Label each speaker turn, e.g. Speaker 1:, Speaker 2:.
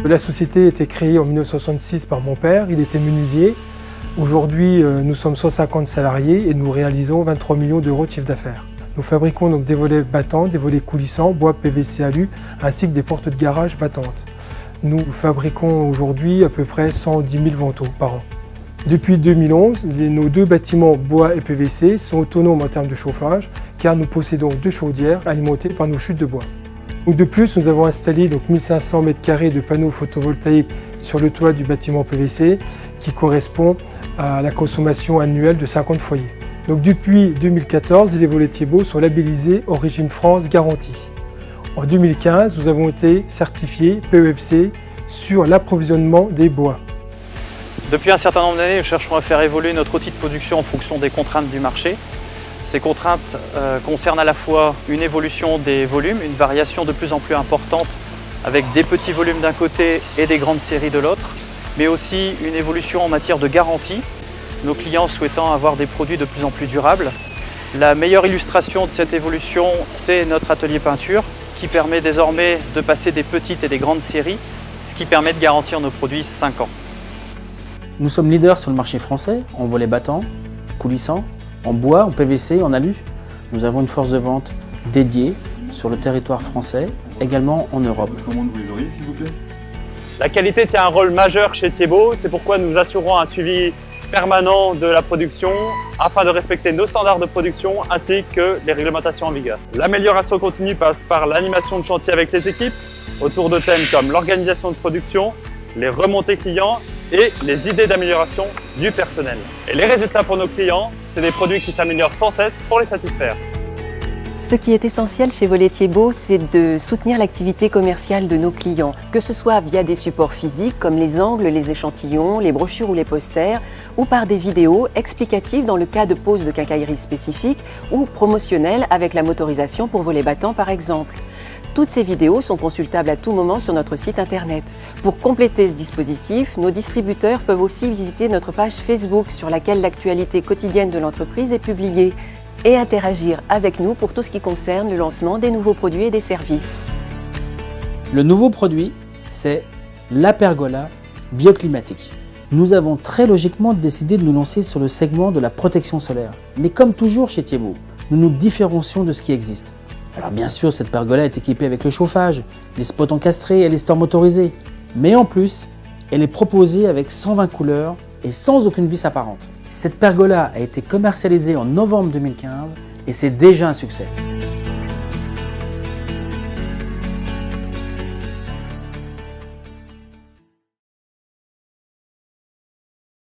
Speaker 1: La société a été créée en 1966 par mon père, il était menuisier. Aujourd'hui, nous sommes 150 salariés et nous réalisons 23 millions d'euros de chiffre d'affaires. Nous fabriquons donc des volets battants, des volets coulissants, bois, PVC, alu, ainsi que des portes de garage battantes. Nous fabriquons aujourd'hui à peu près 110 000 vantaux par an. Depuis 2011, nos deux bâtiments bois et PVC sont autonomes en termes de chauffage, car nous possédons deux chaudières alimentées par nos chutes de bois. De plus, nous avons installé 1500 m² de panneaux photovoltaïques sur le toit du bâtiment PVC, qui correspond à la consommation annuelle de 50 foyers. Donc depuis 2014, les volets Thiebaud sont labellisés Origine France Garantie. En 2015, nous avons été certifiés PEFC sur l'approvisionnement des bois.
Speaker 2: Depuis un certain nombre d'années, nous cherchons à faire évoluer notre outil de production en fonction des contraintes du marché. Ces contraintes concernent à la fois une évolution des volumes, une variation de plus en plus importante avec des petits volumes d'un côté et des grandes séries de l'autre, mais aussi une évolution en matière de garantie, nos clients souhaitant avoir des produits de plus en plus durables. La meilleure illustration de cette évolution, c'est notre atelier peinture, qui permet désormais de passer des petites et des grandes séries, ce qui permet de garantir nos produits 5 ans.
Speaker 3: Nous sommes leaders sur le marché français, en volets battants, coulissants, en bois, en PVC, en alu. Nous avons une force de vente dédiée sur le territoire français, également en Europe.
Speaker 4: Comment vous les auriez, s'il vous plaît?
Speaker 2: La qualité tient un rôle majeur chez Thiebaud, c'est pourquoi nous assurons un suivi permanent de la production afin de respecter nos standards de production ainsi que les réglementations en vigueur. L'amélioration continue passe par l'animation de chantier avec les équipes autour de thèmes comme l'organisation de production, les remontées clients et les idées d'amélioration du personnel. Et les résultats pour nos clients, c'est des produits qui s'améliorent sans cesse pour les satisfaire.
Speaker 5: Ce qui est essentiel chez Volets Thiebaud, c'est de soutenir l'activité commerciale de nos clients, que ce soit via des supports physiques comme les angles, les échantillons, les brochures ou les posters, ou par des vidéos explicatives dans le cas de poses de quincaillerie spécifiques ou promotionnelles avec la motorisation pour volets battants par exemple. Toutes ces vidéos sont consultables à tout moment sur notre site internet. Pour compléter ce dispositif, nos distributeurs peuvent aussi visiter notre page Facebook sur laquelle l'actualité quotidienne de l'entreprise est publiée et interagir avec nous pour tout ce qui concerne le lancement des nouveaux produits et des services.
Speaker 3: Le nouveau produit, c'est la pergola bioclimatique. Nous avons très logiquement décidé de nous lancer sur le segment de la protection solaire. Mais comme toujours chez Thiebaud, nous nous différencions de ce qui existe. Alors bien sûr, cette pergola est équipée avec le chauffage, les spots encastrés et les stores motorisés. Mais en plus, elle est proposée avec 120 couleurs et sans aucune vis apparente. Cette pergola a été commercialisée en novembre 2015 et c'est déjà un succès.